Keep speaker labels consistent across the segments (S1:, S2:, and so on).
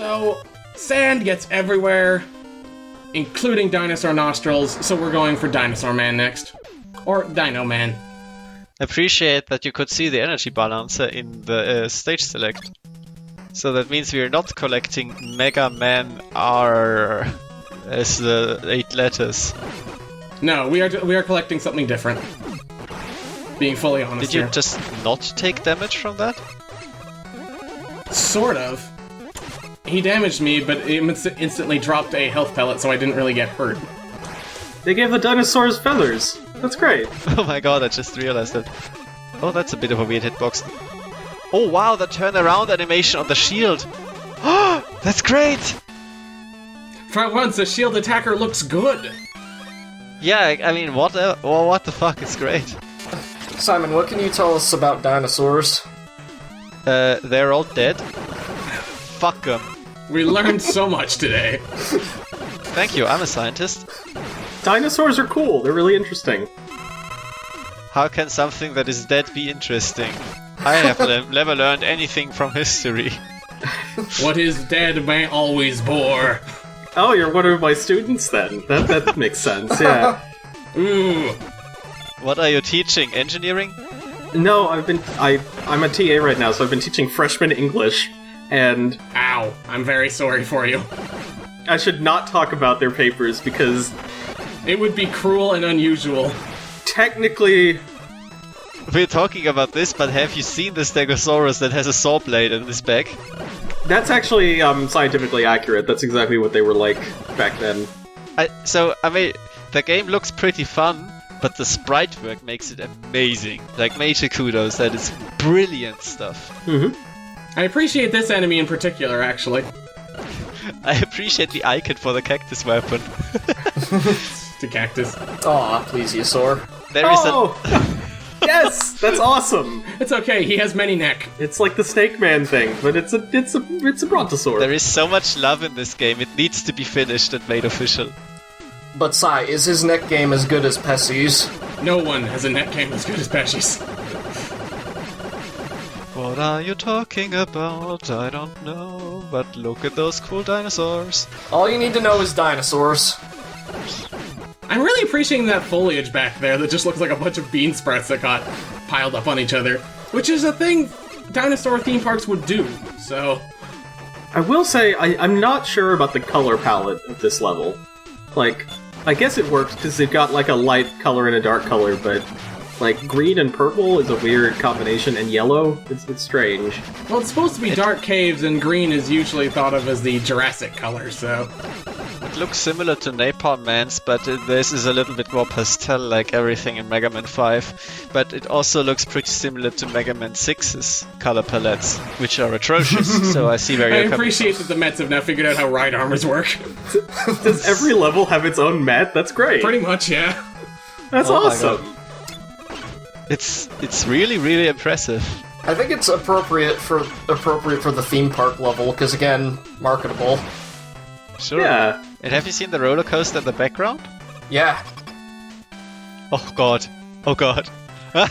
S1: So, sand gets everywhere, including dinosaur nostrils, so we're going for Dinosaur Man next. Or Dino Man.
S2: Appreciate that you could see the energy balancer in the stage select. So that means we are not collecting Mega Man R as the 8 letters.
S1: No, we are collecting something different. Being fully honest
S2: Did you
S1: here.
S2: just not take damage from that?
S1: Sort of. He damaged me, but it instantly dropped a health pellet, so I didn't really get hurt.
S3: They gave the dinosaurs feathers. That's great.
S2: Oh my god, I just realized that. Oh, that's a bit of a weird hitbox. Oh wow, the turnaround animation on the shield! That's great!
S1: For once, the shield attacker looks good!
S2: Yeah, I mean, what the fuck is great?
S4: Simon, what can you tell us about dinosaurs?
S2: They're all dead. Fuck them.
S1: We learned so much today.
S2: Thank you, I'm a scientist.
S3: Dinosaurs are cool. They're really interesting.
S2: How can something that is dead be interesting? I have never learned anything from history.
S1: What is dead may always bore.
S3: Oh, you're one of my students then. That makes sense, yeah.
S1: Ooh.
S2: What are you teaching? Engineering?
S3: No, I'm a TA right now, so I've been teaching freshman English, and
S1: Ow. I'm very sorry for you.
S3: I should not talk about their papers because
S1: It would be cruel and unusual.
S3: technically
S2: We're talking about this, but have you seen the Stegosaurus that has a saw blade in his back?
S3: that's actually scientifically accurate. That's exactly what they were like back then.
S2: I mean, the game looks pretty fun, but the sprite work makes it amazing. Like, major kudos, that is brilliant stuff.
S3: Mm-hmm.
S1: I appreciate this enemy in particular, actually.
S2: I appreciate the icon for the cactus weapon.
S1: The cactus.
S4: Aw, plesiosaur.
S2: There is
S3: Oh! Yes! That's awesome!
S1: It's okay, he has many neck.
S3: It's like the Snake Man thing, but it's a brontosaur.
S2: there is so much love in this game, it needs to be finished and made official.
S4: But Sigh, is his neck game as good as Pessie's?
S1: No one has a net game as good as Pesci's.
S2: What are you talking about? I don't know, but look at those cool dinosaurs.
S4: All you need to know is dinosaurs.
S1: I'm really appreciating that foliage back there that just looks like a bunch of bean sprouts that got piled up on each other. Which is a thing dinosaur theme parks would do, so...
S3: I will say, I'm not sure about the color palette of this level. Like, I guess it works because they've got like a light color and a dark color, but like green and purple is a weird combination, and yellow, it's strange.
S1: Well, it's supposed to be dark caves, and green is usually thought of as the Jurassic color, so...
S2: It looks similar to Napalm Man's, but this is a little bit more pastel like everything in Mega Man 5. But it also looks pretty similar to Mega Man 6's color palettes, which are atrocious, so I see where
S1: I
S2: you're coming
S1: appreciate that the Mets have now figured out how ride armors work.
S3: Does every level have its own Met? That's great.
S1: Pretty much, yeah.
S3: That's
S2: Oh my
S3: awesome.
S2: It's really, really impressive.
S4: I think it's appropriate for the theme park level, because again, marketable.
S2: Sure.
S3: Yeah.
S2: And have you seen the roller coaster in the background?
S4: Yeah.
S2: Oh god. Oh god.
S1: The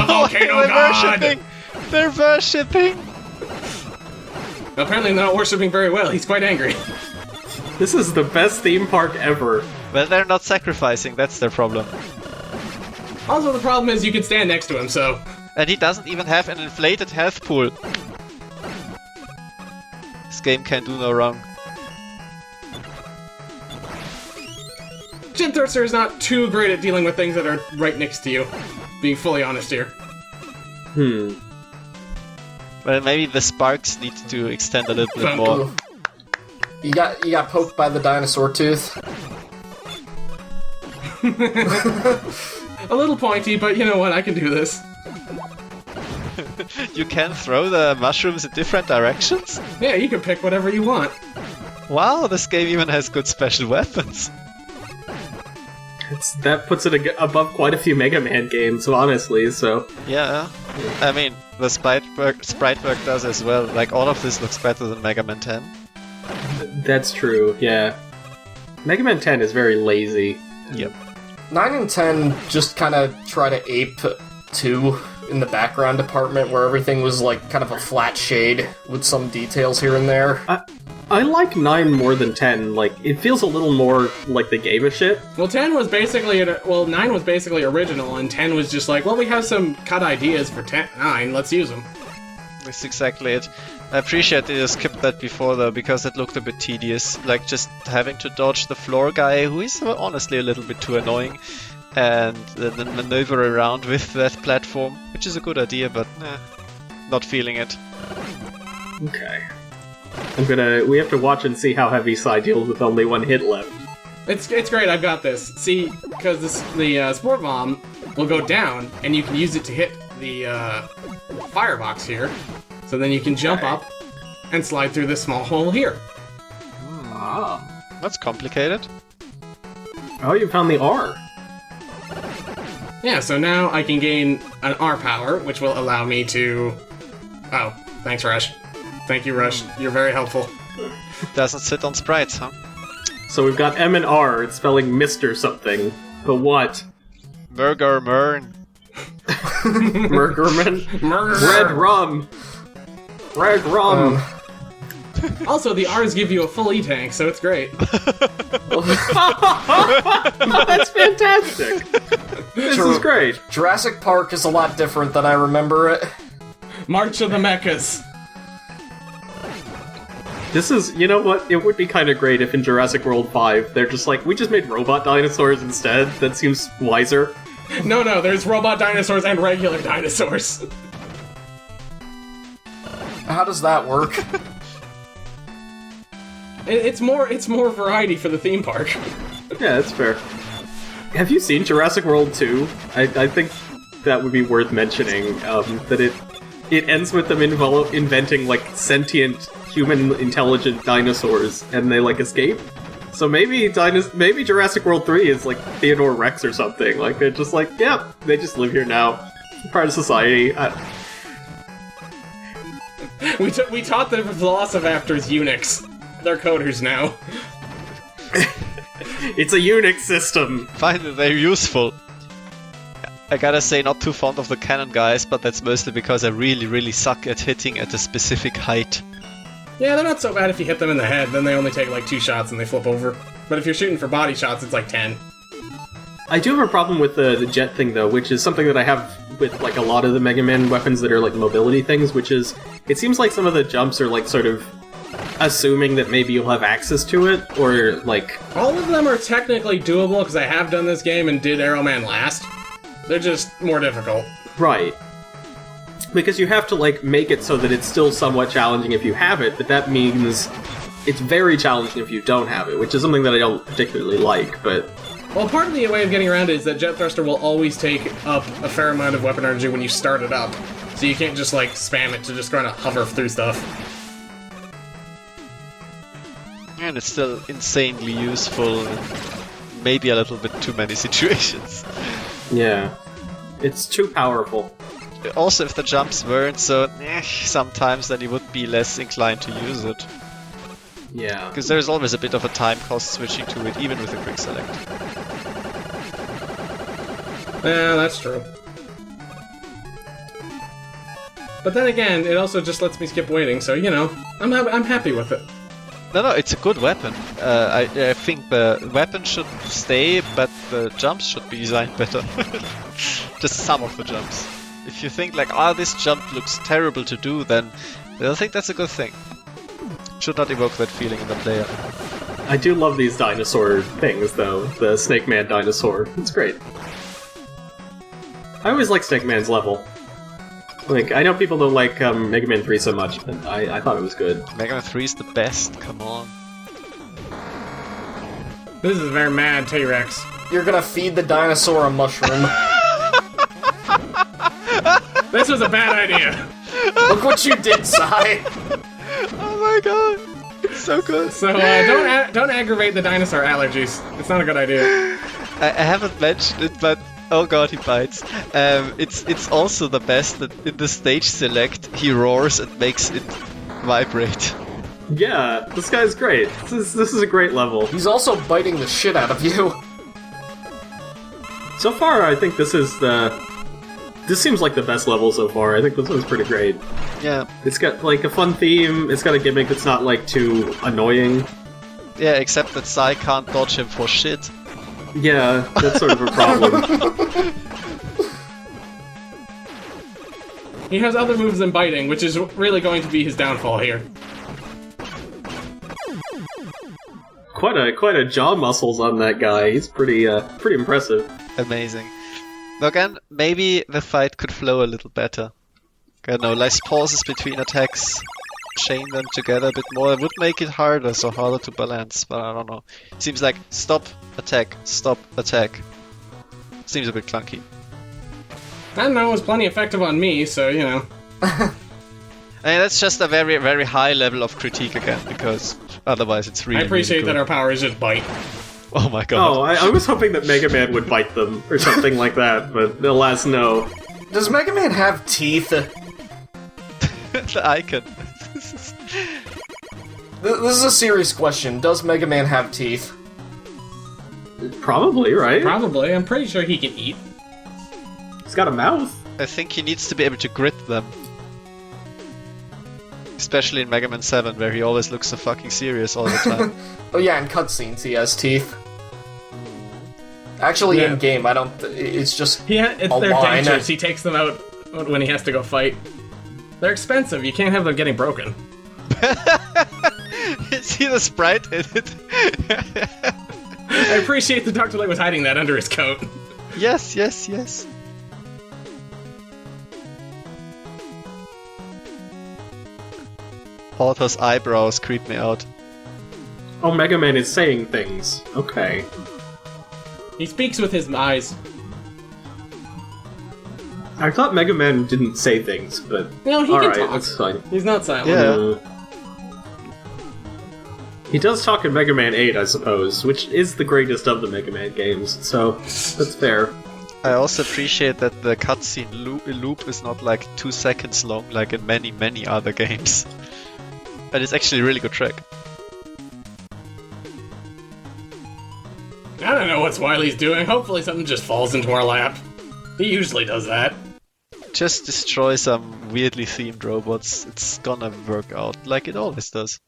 S1: volcano
S2: They're
S1: god!
S2: worshipping! They're worshipping!
S1: Apparently not worshipping very well, he's quite angry.
S3: This is the best theme park ever.
S2: Well, they're not sacrificing, that's their problem.
S1: Also, the problem is you can stand next to him, so...
S2: And he doesn't even have an inflated health pool. This game can do no wrong.
S1: Jim Thurster is not too great at dealing with things that are right next to you. Being fully honest here.
S2: Well, maybe the sparks need to extend a little bit
S1: Bum.
S2: more.
S4: You got poked by the dinosaur tooth.
S1: A little pointy, but you know what, I can do this.
S2: You can throw the mushrooms in different directions?
S1: Yeah, you can pick whatever you want.
S2: Wow, this game even has good special weapons.
S3: That puts it above quite a few Mega Man games, honestly, so...
S2: Yeah, I mean, the sprite work does as well. Like, all of this looks better than Mega Man 10.
S3: That's true, yeah. Mega Man 10 is very lazy.
S2: Yep.
S4: 9 and 10 just kind of try to ape 2 in the background department where everything was like kind of a flat shade with some details here and there.
S3: I like 9 more than 10. Like, it feels a little more like they gave a shit.
S1: Well, 9 was basically original, and 10 was just like, well, we have some cut ideas for 9, let's use them.
S2: That's exactly it. I appreciate they skipped that before though, because it looked a bit tedious. Like just having to dodge the floor guy, who is honestly a little bit too annoying, and then maneuver around with that platform, which is a good idea, but not feeling it.
S3: Okay. We have to watch and see how heavy Sigh deals with only 1 hit left.
S1: It's great, I've got this. See, because the Sport Bomb will go down, and you can use it to hit the firebox here. So then you can jump up and slide through this small hole here.
S3: Ah.
S2: That's complicated.
S3: Oh, you found the R.
S1: Yeah, so now I can gain an R power, which will allow me to... Oh, thanks, Rush. Thank you, Rush. You're very helpful.
S2: Doesn't sit on sprites, huh?
S3: So we've got M and R. It's spelling Mr. something. But what?
S2: Murger Mern.
S3: Murgerman?
S1: Murder.
S3: Red rum. Red rum.
S1: Also, the R's give you a full E-tank, so it's great.
S3: That's fantastic. This is great.
S4: Jurassic Park is a lot different than I remember it.
S1: March of the Mechas.
S3: This is, you know what? It would be kind of great if in Jurassic World 5 they're just like, we just made robot dinosaurs instead. That seems wiser.
S1: No, there's robot dinosaurs and regular dinosaurs.
S4: How does that work?
S1: It's more variety for the theme park.
S3: Yeah, that's fair. Have you seen Jurassic World 2? I think that would be worth mentioning, that it ends with them inventing, like, sentient, human, intelligent dinosaurs, and they, like, escape. So maybe Jurassic World 3 is, like, Theodore Rex or something. Like, they're just like, yeah, they just live here now. Part of society.
S1: We taught the Velociraptors Unix. They're coders now.
S3: It's a Unix system.
S2: Finally, they're useful. I gotta say, not too fond of the cannon guys, but that's mostly because I really, really suck at hitting at a specific height.
S1: Yeah, they're not so bad if you hit them in the head, then they only take like 2 shots and they flip over. But if you're shooting for body shots, it's like 10.
S3: I do have a problem with the jet thing, though, which is something that I have with, like, a lot of the Mega Man weapons that are, like, mobility things, which is, it seems like some of the jumps are, like, sort of assuming that maybe you'll have access to it, or, like...
S1: All of them are technically doable, because I have done this game and did Arrow Man last. They're just more difficult.
S3: Right. Because you have to, like, make it so that it's still somewhat challenging if you have it, but that means it's very challenging if you don't have it, which is something that I don't particularly like, but...
S1: Well, part of the way of getting around it is that Jet Thruster will always take up a fair amount of weapon energy when you start it up. So you can't just, like, spam it to just kind of hover through stuff.
S2: And it's still insanely useful in maybe a little bit too many situations.
S3: Yeah. It's too powerful.
S2: Also, if the jumps weren't so sometimes, then you would be less inclined to use it.
S3: Yeah.
S2: Because there's always a bit of a time cost switching to it, even with a quick select.
S1: Yeah, that's true. But then again, it also just lets me skip waiting, so, you know, I'm happy with it.
S2: No, it's a good weapon. I think the weapon should stay, but the jumps should be designed better. Just some of the jumps. If you think like, this jump looks terrible to do, then I think that's a good thing. Should not evoke that feeling in the player.
S3: I do love these dinosaur things, though. The Snake Man dinosaur. It's great. I always like Snake Man's level. Like, I know people don't like Mega Man 3 so much, but I thought it was good.
S2: Mega Man 3 is the best, come on.
S1: This is a very mad T-Rex.
S4: You're gonna feed the dinosaur a mushroom.
S1: This was a bad idea.
S4: Look what you did, Sigh.
S2: Oh my god, it's so good.
S1: So don't aggravate the dinosaur allergies. It's not a good idea.
S2: I haven't mentioned it, but oh god, he bites. It's also the best that in the stage select he roars and makes it vibrate.
S3: Yeah, this guy's great. This is a great level.
S4: He's also biting the shit out of you.
S3: So far, I think this is the This seems like the best level so far. I think this one's pretty great.
S2: Yeah.
S3: It's got like a fun theme. It's got a gimmick that's not like too annoying.
S2: Yeah, except that Sigh can't dodge him for shit.
S3: Yeah, that's sort of a problem.
S1: He has other moves than biting, which is really going to be his downfall here.
S3: Quite a jaw muscles on that guy. He's pretty impressive.
S2: Amazing. Now again, maybe the fight could flow a little better. I don't know, less pauses between attacks, chain them together a bit more. It would make it harder, so harder to balance, but I don't know. Seems like stop, attack, stop, attack. Seems a bit clunky.
S1: I don't know, it was plenty effective on me, so, you know.
S2: I mean, that's just a very, very high level of critique again, because otherwise it's really
S1: I appreciate
S2: really
S1: that
S2: good.
S1: our power is just bite.
S2: Oh my god.
S3: Oh, I was hoping that Mega Man would bite them or something like that, but alas, no.
S4: Does Mega Man have teeth?
S2: The icon.
S4: This is a serious question. Does Mega Man have teeth?
S3: Probably, right?
S1: Probably, I'm pretty sure he can eat.
S3: He's got a mouth.
S2: I think he needs to be able to grit them. Especially in Mega Man 7, where he always looks so fucking serious all the time.
S4: Oh yeah, in cutscenes he has teeth. Actually,
S1: Yeah.
S4: in game, I don't. It's just
S1: It's
S4: a
S1: their
S4: line.
S1: dentures, he takes them out when he has to go fight. They're expensive, you can't have them getting broken.
S2: See the sprite in it?
S1: I appreciate that Dr. Light was hiding that under his coat.
S2: Yes, yes, yes. Porto's eyebrows creep me out.
S3: Oh, Mega Man is saying things. Okay.
S1: He speaks with his eyes.
S3: I thought Mega Man didn't say things, but
S1: No, he can
S3: alright,
S1: talk.
S3: that's fine.
S1: He's not silent.
S2: Yeah.
S3: He does talk in Mega Man 8, I suppose, which is the greatest of the Mega Man games, so that's fair.
S2: I also appreciate that the cutscene loop is not like 2 seconds long like in many, many other games. And it's actually a really good track.
S1: I don't know what Wily's doing. Hopefully something just falls into our lap. He usually does that.
S2: Just destroy some weirdly themed robots. It's gonna work out like it always does.